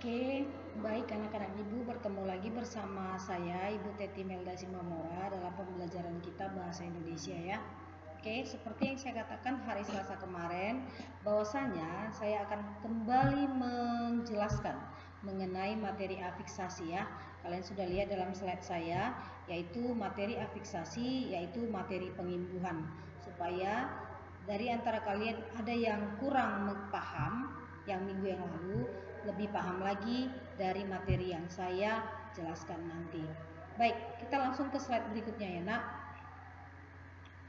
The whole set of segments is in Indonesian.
Oke, baik anak-anak Ibu, bertemu lagi bersama saya Ibu Teti Melda Simamora dalam pembelajaran kita Bahasa Indonesia ya. Oke, seperti yang saya katakan hari Selasa kemarin, bahwasanya saya akan kembali menjelaskan mengenai materi afiksasi ya. Kalian sudah lihat dalam slide saya, yaitu materi afiksasi, yaitu materi pengimbuhan. Supaya dari antara kalian ada yang kurang paham yang minggu yang lalu, lebih paham lagi dari materi yang saya jelaskan nanti. Baik, kita langsung ke slide berikutnya ya nak.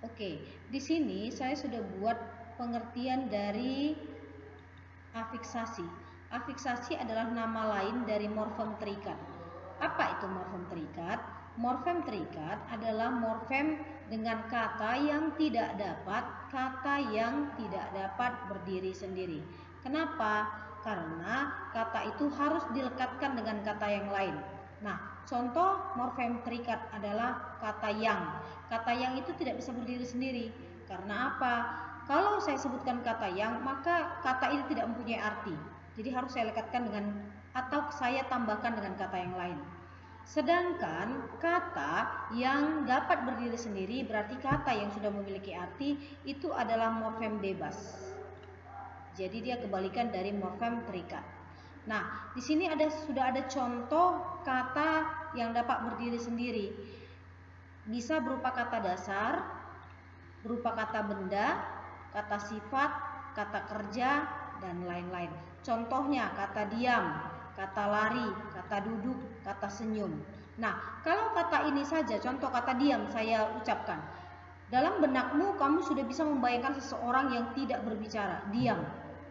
Oke, di sini saya sudah buat pengertian dari afiksasi. Afiksasi adalah nama lain dari morfem terikat. Apa itu morfem terikat? Morfem terikat adalah morfem dengan kata yang tidak dapat berdiri sendiri. Kenapa? Karena kata itu harus dilekatkan dengan kata yang lain. Nah, contoh morfem terikat adalah kata yang. Kata yang itu tidak bisa berdiri sendiri. Karena apa? Kalau saya sebutkan kata yang, maka kata ini tidak mempunyai arti. Jadi harus saya lekatkan dengan atau saya tambahkan dengan kata yang lain. Sedangkan kata yang dapat berdiri sendiri berarti kata yang sudah memiliki arti itu adalah morfem bebas. Jadi dia kebalikan dari morfem terikat. Nah, di sini sudah ada contoh kata yang dapat berdiri sendiri. Bisa berupa kata dasar, berupa kata benda, kata sifat, kata kerja, dan lain-lain. Contohnya kata diam, kata lari, kata duduk, kata senyum. Nah, kalau kata ini saja, contoh kata diam saya ucapkan. Dalam benakmu kamu sudah bisa membayangkan seseorang yang tidak berbicara, diam.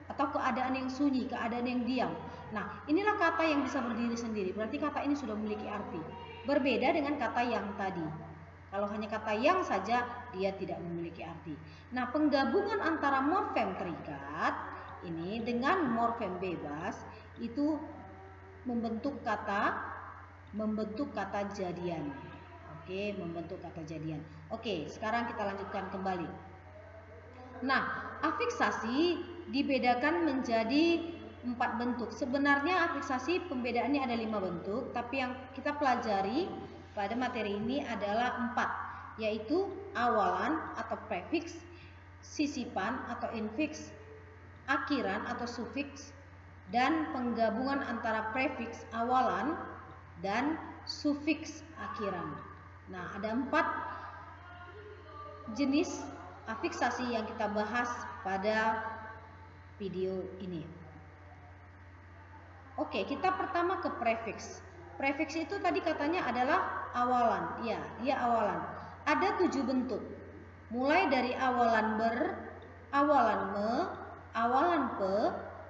Atau keadaan yang sunyi, keadaan yang diam. Nah, inilah kata yang bisa berdiri sendiri. Berarti kata ini sudah memiliki arti. Berbeda dengan kata yang tadi. Kalau hanya kata yang saja, dia tidak memiliki arti. Nah, penggabungan antara morfem terikat ini dengan morfem bebas itu membentuk kata jadian. Oke, membentuk kata jadian. Oke, sekarang kita lanjutkan kembali. Nah, afiksasi dibedakan menjadi 4 bentuk. Sebenarnya afiksasi pembedaannya ada 5 bentuk, tapi yang kita pelajari pada materi ini adalah 4, yaitu awalan atau prefiks, sisipan atau infiks, akhiran atau sufiks, dan penggabungan antara prefiks awalan dan sufiks akhiran. Nah, ada 4 jenis afiksasi yang kita bahas pada video ini. Oke, kita pertama ke prefiks. Prefiks itu tadi katanya adalah awalan. Ya, dia awalan. Ada 7 bentuk. Mulai dari awalan ber, awalan me, awalan pe,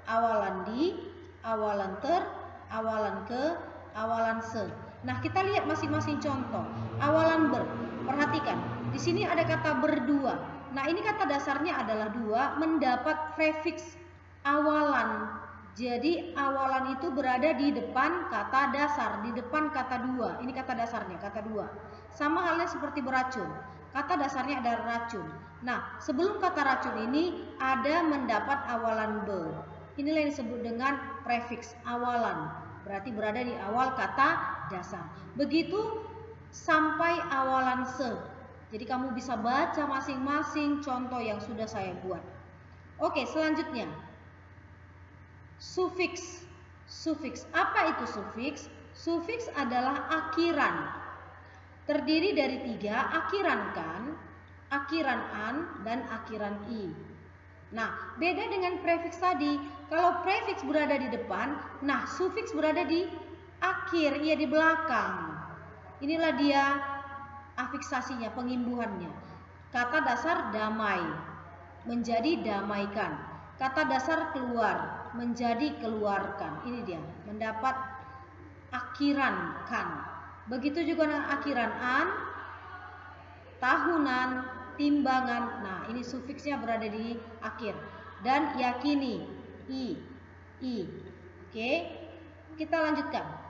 awalan di, awalan ter, awalan ke, awalan se. Nah, kita lihat masing-masing contoh. Awalan ber. Perhatikan, di sini ada kata berdua. Nah, ini kata dasarnya adalah 2 mendapat prefiks awalan. Jadi awalan itu berada di depan kata dasar, di depan kata 2. Ini kata dasarnya, kata 2. Sama halnya seperti beracun. Kata dasarnya ada racun. Nah, sebelum kata racun ini ada mendapat awalan be. Inilah yang disebut dengan prefiks awalan. Berarti berada di awal kata dasar. Begitu sampai awalan se. Jadi kamu bisa baca masing-masing contoh yang sudah saya buat. Oke, selanjutnya. Sufiks. Sufiks. Apa itu sufiks? Sufiks adalah akhiran. Terdiri dari 3, akhiran kan, akhiran an, dan akhiran i. Nah, beda dengan prefiks tadi. Kalau prefiks berada di depan, nah sufiks berada di akhir, ia di belakang. Inilah dia afiksasinya, pengimbuhannya. Kata dasar damai menjadi damaikan. Kata dasar keluar menjadi keluarkan. Ini dia, mendapat akhiran kan. Begitu juga dengan akhiran an, tahunan, timbangan. Nah, ini sufiksnya berada di akhir. Dan yakini, i. Oke, kita lanjutkan.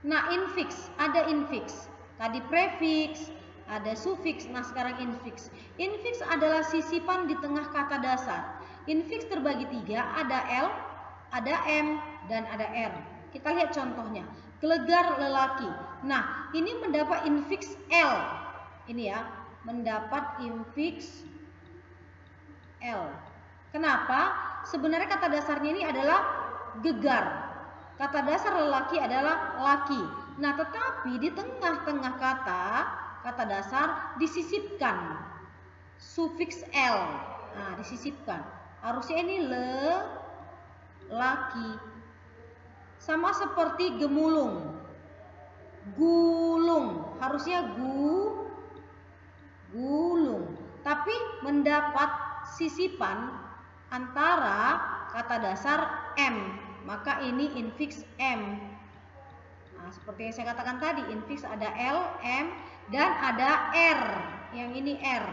Nah, infiks, ada infiks. Tadi prefiks, ada sufiks, nah sekarang infiks. Infiks adalah sisipan di tengah kata dasar. Infiks terbagi 3, ada L, ada M, dan ada R. Kita lihat contohnya. Gelegar lelaki. Nah, ini mendapat infiks L. Ini ya, mendapat infiks L. Kenapa? Sebenarnya kata dasarnya ini adalah gegar. Kata dasar lelaki adalah laki. Nah, tetapi di tengah-tengah kata dasar disisipkan sufiks L. Nah, disisipkan. Harusnya ini laki. Sama seperti gemulung. Gulung. Harusnya gulung. Tapi mendapat sisipan antara kata dasar M. Maka ini infiks M. Nah, seperti yang saya katakan tadi, infiks ada L, M, dan ada R. Yang ini R.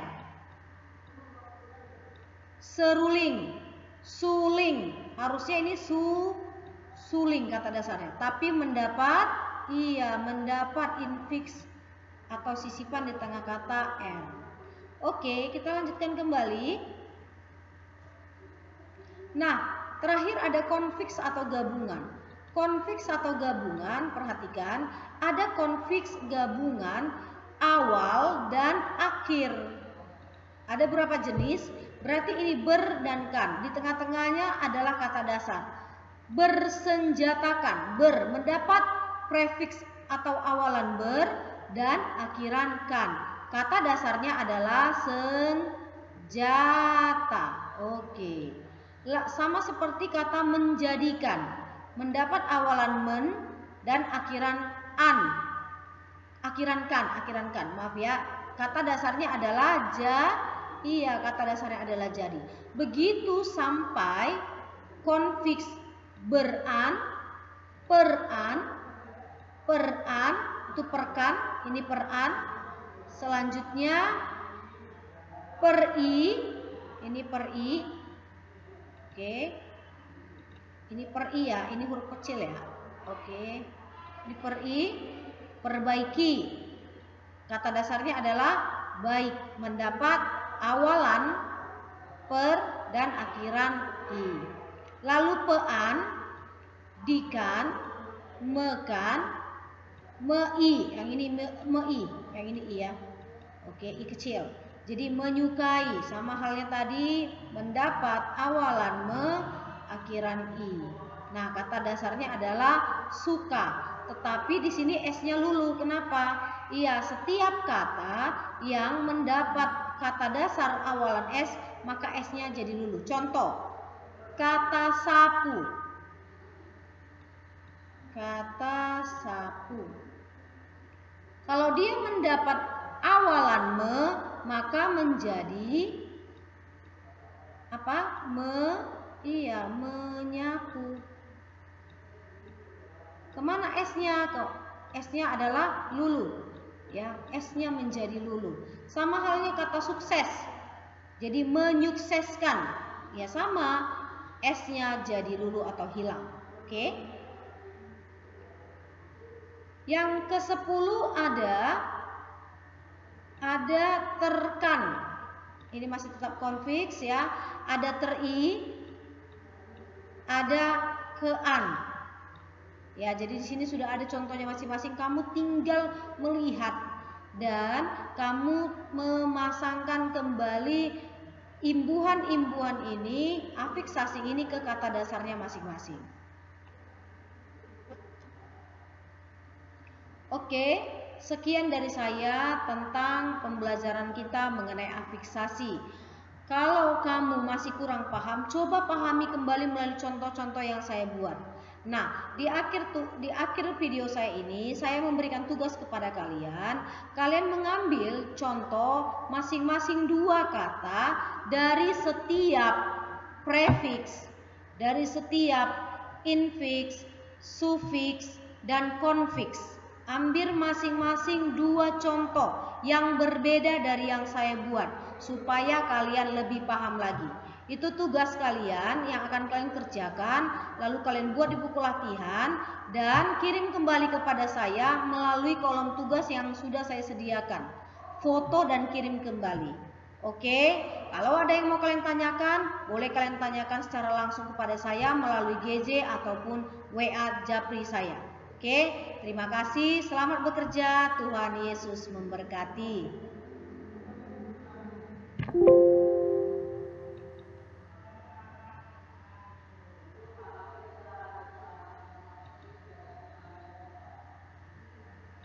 Seruling, suling. Harusnya ini suling kata dasarnya. Tapi mendapat infiks atau sisipan di tengah kata R. Oke, kita lanjutkan kembali. Nah, terakhir ada konfiks atau gabungan. Konfiks atau gabungan, perhatikan, ada konfiks gabungan awal dan akhir. Ada berapa jenis? Berarti ini ber dan kan. Di tengah-tengahnya adalah kata dasar. Bersenjatakan, ber, mendapat prefiks atau awalan ber dan akhiran kan. Kata dasarnya adalah senjata. Oke. Sama seperti kata menjadikan, mendapat awalan men dan akhiran an. Akhiran kan, maaf ya. Kata dasarnya adalah kata dasarnya adalah jadi. Begitu sampai konfiks beran, peran, itu perkan, ini peran. Selanjutnya peri, ini peri. Oke. Ini peri ya, ini huruf kecil ya. Oke. Ini peri, perbaiki. Kata dasarnya adalah baik, mendapat awalan per dan akhiran i. Lalu pean, dikan, mekan, mei. Yang ini mei, yang ini i ya. Oke, i kecil. Jadi menyukai, sama halnya tadi, mendapat awalan me, akhiran i. Nah, kata dasarnya adalah suka. Tetapi di sini s-nya lulu. Kenapa? Iya, setiap kata yang mendapat kata dasar awalan s, maka s-nya jadi lulu. Contoh, kata sapu. Kata sapu. Kalau dia mendapat awalan me, maka menjadi apa? Menyapu. Kemana S-nya? S-nya adalah lulu. Ya, S-nya menjadi lulu. Sama halnya kata sukses. Jadi menyukseskan. Ya sama, S-nya jadi lulu atau hilang. Oke. Yang ke-10 ada terkan. Ini masih tetap konfiks ya. Ada teri, ada kean. Ya, jadi di sini sudah ada contohnya masing-masing. Kamu tinggal melihat dan kamu memasangkan kembali imbuhan-imbuhan ini, afiksasi ini ke kata dasarnya masing-masing. Oke, sekian dari saya tentang pembelajaran kita mengenai afiksasi. Kalau kamu masih kurang paham, coba pahami kembali melalui contoh-contoh yang saya buat. Nah, di akhir video saya ini, saya memberikan tugas kepada kalian. Kalian mengambil contoh masing-masing 2 kata dari setiap prefiks, dari setiap infiks, sufiks, dan konfiks. Ambil masing-masing 2 contoh yang berbeda dari yang saya buat, supaya kalian lebih paham lagi. Itu tugas kalian yang akan kalian kerjakan, lalu kalian buat di buku latihan dan kirim kembali kepada saya melalui kolom tugas yang sudah saya sediakan. Foto dan kirim kembali. Oke, kalau ada yang mau kalian tanyakan, boleh kalian tanyakan secara langsung kepada saya melalui GJ ataupun WA Japri saya. Oke, terima kasih, selamat bekerja, Tuhan Yesus memberkati.